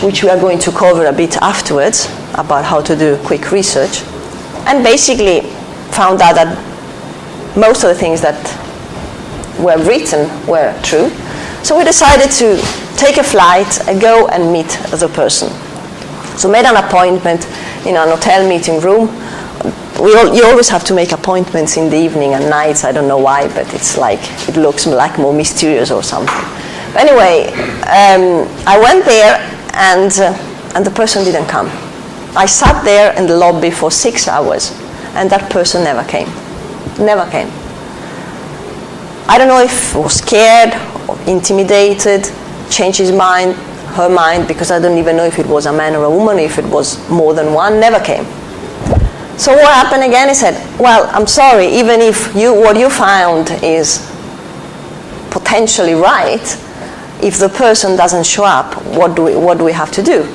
which we are going to cover a bit afterwards, about how to do quick research, and basically found out that most of the things that were written were true. So we decided to take a flight and go and meet the person. So made an appointment in an hotel meeting room. You always have to make appointments in the evening and nights. I don't know why, but it's like, it looks like more mysterious or something. But anyway, I went there and the person didn't come. I sat there in the lobby for 6 hours and that person never came. Never came. I don't know if he was scared or intimidated, changed his mind, her mind, because I don't even know if it was a man or a woman, if it was more than one, never came. So what happened again? He said, well, I'm sorry, even if what you found is potentially right, if the person doesn't show up, what do we have to do?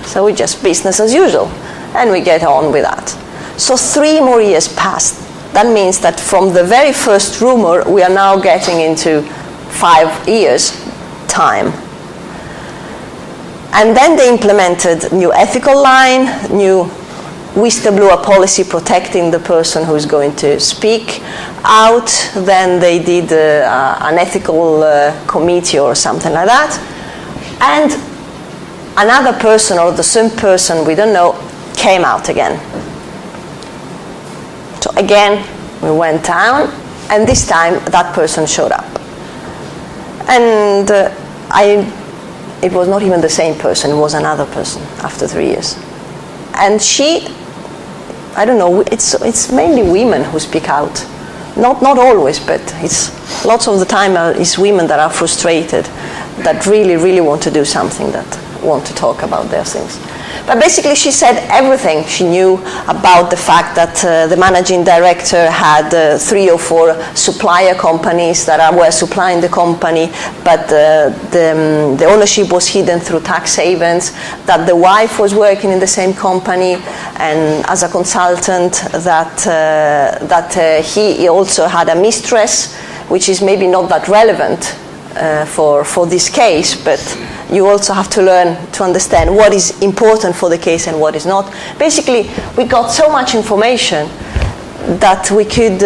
So we just business as usual, and we get on with that. So 3 more years passed. That means that from the very first rumor, we are now getting into 5 years' time. And then they implemented new ethical line, new whistleblower policy protecting the person who's going to speak out. Then they did an ethical committee or something like that. And another person, or the same person, we don't know, came out again. So again, we went down, and this time that person showed up. And it was not even the same person, it was another person after 3 years. And she, I don't know, it's mainly women who speak out. Not always, but it's lots of the time it's women that are frustrated, that really, really want to do something, that want to talk about their things. But basically she said everything she knew about the fact that the managing director had 3 or 4 supplier companies that were supplying the company, but the ownership was hidden through tax havens, that the wife was working in the same company and as a consultant, that he also had a mistress, which is maybe not that relevant for this case, but you also have to learn to understand what is important for the case and what is not. Basically, we got so much information that we could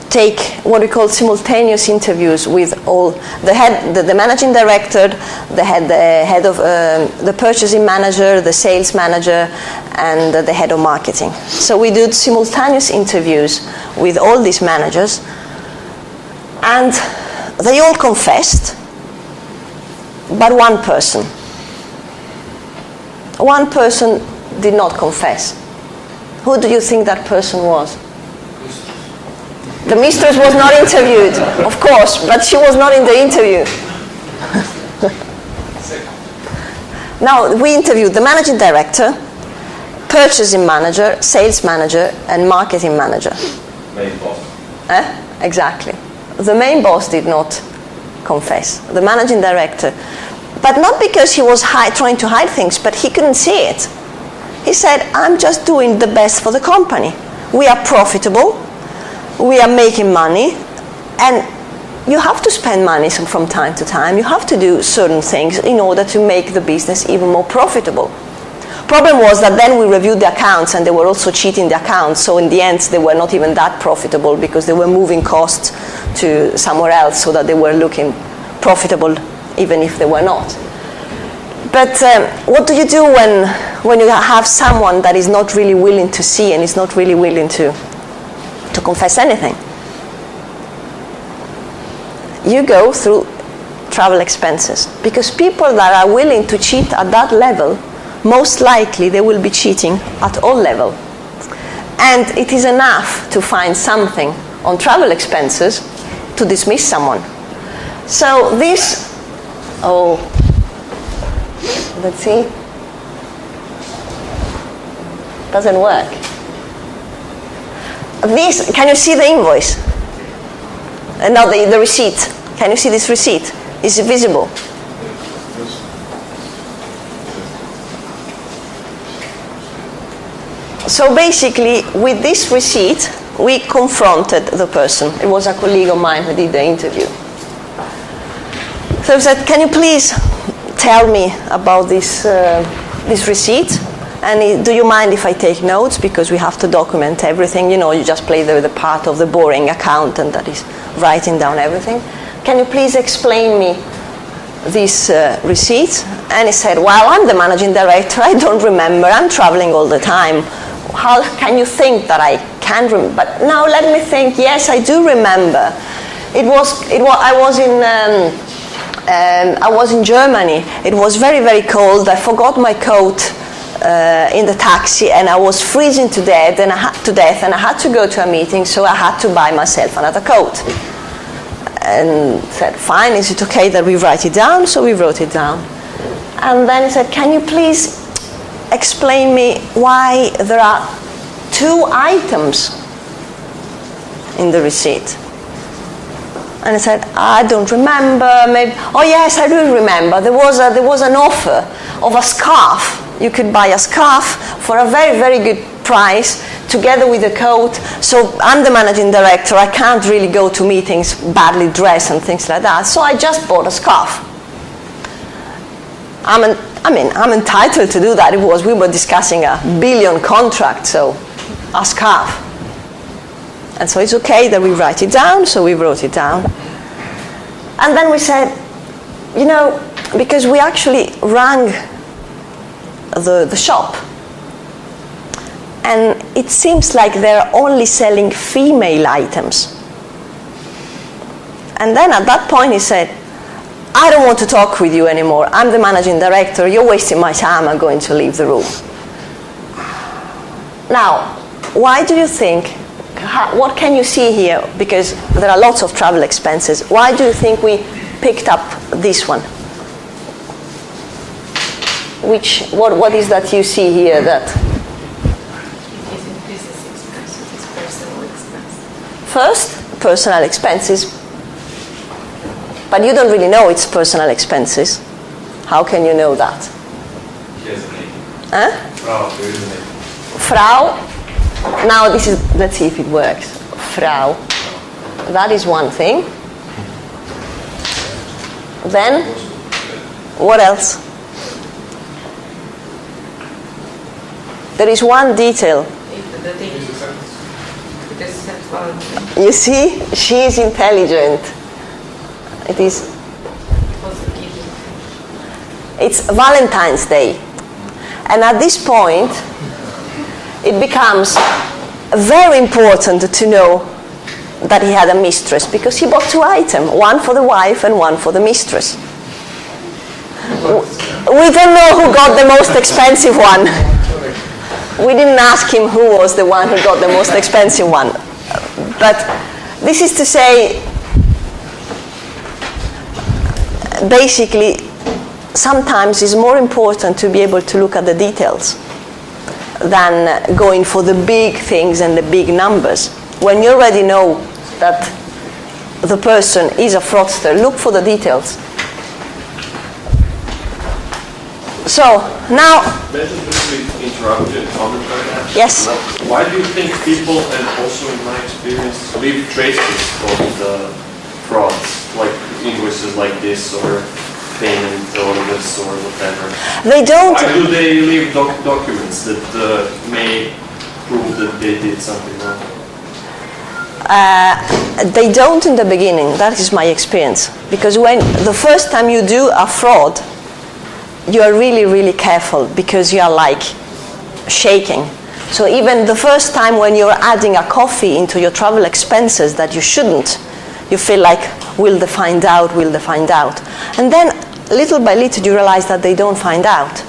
take what we call simultaneous interviews with all the managing director, the head of the purchasing manager, the sales manager, and the head of marketing. So we did simultaneous interviews with all these managers, and they all confessed, but one person did not confess. Who do you think that person was? The mistress was not interviewed, of course, but she was not in the interview. Now, we interviewed the managing director, purchasing manager, sales manager, and marketing manager. Main boss. Exactly. The main boss did not confess, the managing director. But not because he was trying to hide things, but he couldn't see it. He said, I'm just doing the best for the company. We are profitable, we are making money, and you have to spend money from time to time. You have to do certain things in order to make the business even more profitable. Problem was that then we reviewed the accounts, and they were also cheating the accounts, so in the end they were not even that profitable because they were moving costs to somewhere else so that they were looking profitable even if they were not. But what do you do when you have someone that is not really willing to see and is not really willing to confess anything? You go through travel expenses, because people that are willing to cheat at that level, most likely they will be cheating at all levels. And it is enough to find something on travel expenses to dismiss someone. So this, let's see, doesn't work. This, can you see the invoice? No, the receipt. Can you see this receipt? Is it visible? So basically, with this receipt, we confronted the person. It was a colleague of mine who did the interview. So I said, can you please tell me about this receipt, and do you mind if I take notes, because we have to document everything. You just play the part of the boring accountant that is writing down everything. Can you please explain me this receipt? And he said, well, I'm the managing director, I don't remember, I'm traveling all the time. How can you think that I can't remember? But now let me think. Yes, I do remember. I was in Germany. It was very, very cold. I forgot my coat in the taxi, and I was freezing to death, and I had to go to a meeting, so I had to buy myself another coat. And said, fine, is it okay that we write it down? So we wrote it down. And then he said, can you please explain me why there are 2 items in the receipt? And I said, I don't remember. Maybe. Oh yes, I do remember. There was an offer of a scarf. You could buy a scarf for a very, very good price together with a coat. So I'm the managing director. I can't really go to meetings badly dressed and things like that. So I just bought a scarf. I'm entitled to do that. We were discussing a billion contract, so a scarf. And so it's okay that we write it down, so we wrote it down. And then we said, because we actually rang the shop, and it seems like they're only selling female items. And then at that point he said, I don't want to talk with you anymore. I'm the managing director. You're wasting my time. I'm going to leave the room. Now, why do you think, what can you see here? Because there are lots of travel expenses. Why do you think we picked up this one? What is that you see here that? It increases expenses, it's personal expenses. First, personal expenses. But you don't really know it's personal expenses. How can you know that? Huh? Frau. Now let's see if it works. Frau. That is one thing. Then, what else? There is one detail. You see, she is intelligent. It is. It's Valentine's Day. And at this point, it becomes very important to know that he had a mistress, because he bought 2 items, one for the wife and one for the mistress. We don't know who got the most expensive one. We didn't ask him who was the one who got the most expensive one. But this is to say, basically, sometimes it's more important to be able to look at the details than going for the big things and the big numbers. When you already know that the person is a fraudster, look for the details. So now, interrupt you, comment on that? Yes. Why do you think people, and also in my experience, leave traces of the frauds, like invoices like this or payment orders or whatever? They don't. Why do they leave documents that may prove that they did something wrong? They don't in the beginning. That is my experience. Because when the first time you do a fraud, you are really, really careful, because you are like shaking. So even the first time when you're adding a coffee into your travel expenses that you shouldn't, you feel like, will they find out, will they find out? And then little by little you realize that they don't find out.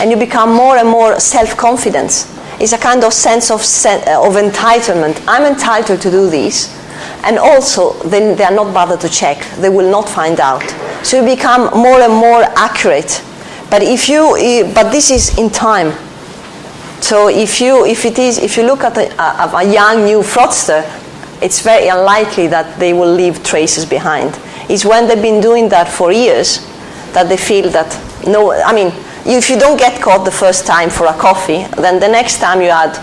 And you become more and more self-confident. It's a kind of sense of entitlement. I'm entitled to do this. And also, then they are not bothered to check. They will not find out. So you become more and more accurate. But but this is in time. So if you look at a young new fraudster, it's very unlikely that they will leave traces behind. It's when they've been doing that for years that they feel that if you don't get caught the first time for a coffee, then the next time you add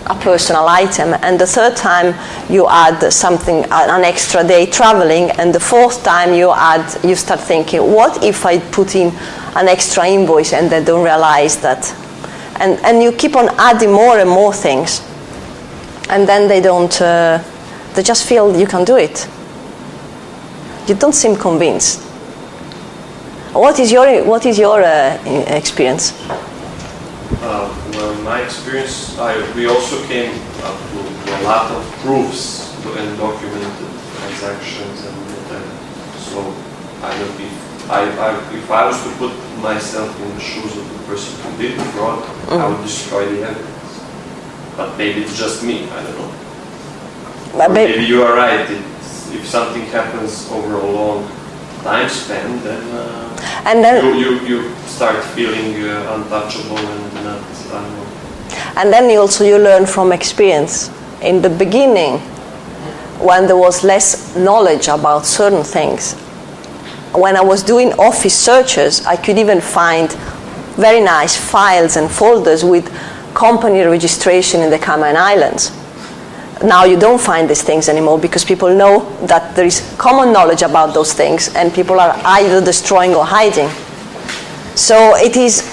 a personal item, and the third time you add something, an extra day traveling, and the fourth time you start thinking, what if I put in an extra invoice and they don't realize that. And you keep on adding more and more things. And then they don't, they just feel you can do it. You don't seem convinced. What is your experience? Well, in my experience, we also came up to a lot of proofs and documented transactions, and so I don't be. If I was to put myself in the shoes of the person who did the fraud, I would destroy the evidence. But maybe it's just me. I don't know. But maybe you are right. If something happens over a long time span, then you start feeling untouchable and not. I don't know. And then you learn from experience. In the beginning, when there was less knowledge about certain things, when I was doing office searches, I could even find very nice files and folders with company registration in the Cayman Islands. Now you don't find these things anymore because people know that there is common knowledge about those things and people are either destroying or hiding. So it is,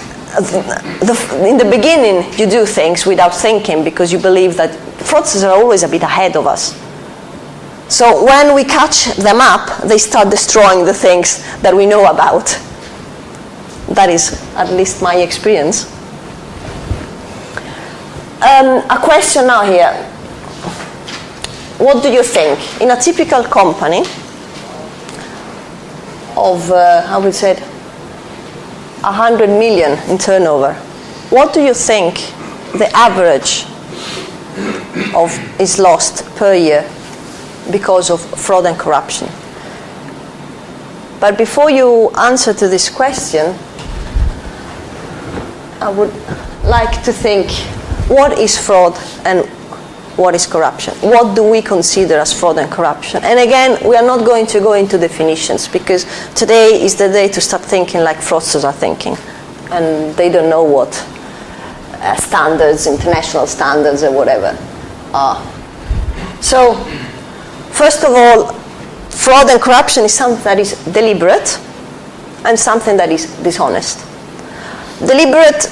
in the beginning you do things without thinking because you believe that fraudsters are always a bit ahead of us. So when we catch them up, they start destroying the things that we know about. That is at least my experience. A question now here. What do you think? In a typical company of, how we said, 100 million in turnover, what do you think the average is lost per year because of fraud and corruption? But before you answer to this question, I would like to think, what is fraud and what is corruption? What do we consider as fraud and corruption? And again, we are not going to go into definitions because today is the day to start thinking like fraudsters are thinking. And they don't know what standards, international standards or whatever are. So, first of all, fraud and corruption is something that is deliberate and something that is dishonest. Deliberate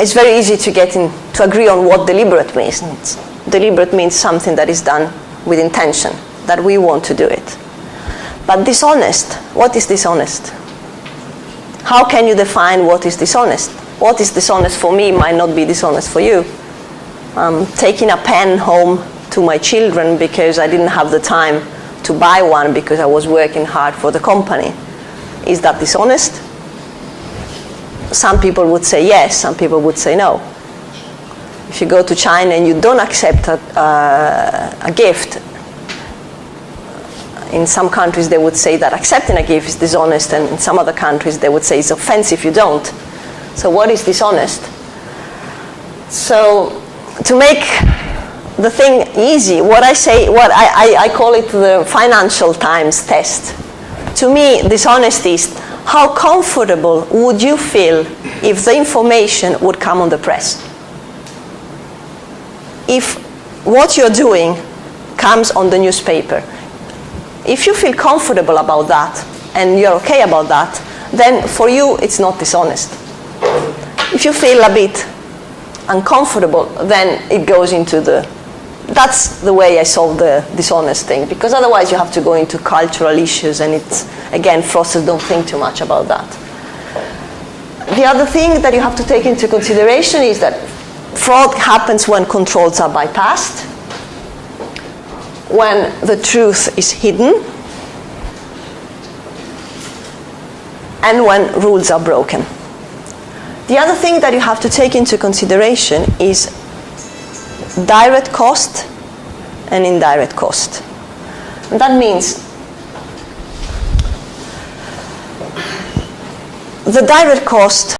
is very easy to get in, to agree on what deliberate means. Deliberate means something that is done with intention, that we want to do it. But dishonest, what is dishonest? How can you define what is dishonest? What is dishonest for me might not be dishonest for you. Taking a pen home to my children because I didn't have the time to buy one because I was working hard for the company. Is that dishonest? Some people would say yes, some people would say no. If you go to China and you don't accept a gift, in some countries they would say that accepting a gift is dishonest, and in some other countries they would say it's offensive if you don't. So what is dishonest? So to make the thing easy, what I call it the Financial Times test. To me, dishonesty is how comfortable would you feel if the information would come on the press? If what you're doing comes on the newspaper, if you feel comfortable about that and you're okay about that, then for you it's not dishonest. If you feel a bit uncomfortable, then it goes into that's the way I solve the dishonest thing, because otherwise you have to go into cultural issues, and it's, again, fraudsters don't think too much about that. The other thing that you have to take into consideration is that fraud happens when controls are bypassed, when the truth is hidden, and when rules are broken. The other thing that you have to take into consideration is direct cost and indirect cost. And that means the direct cost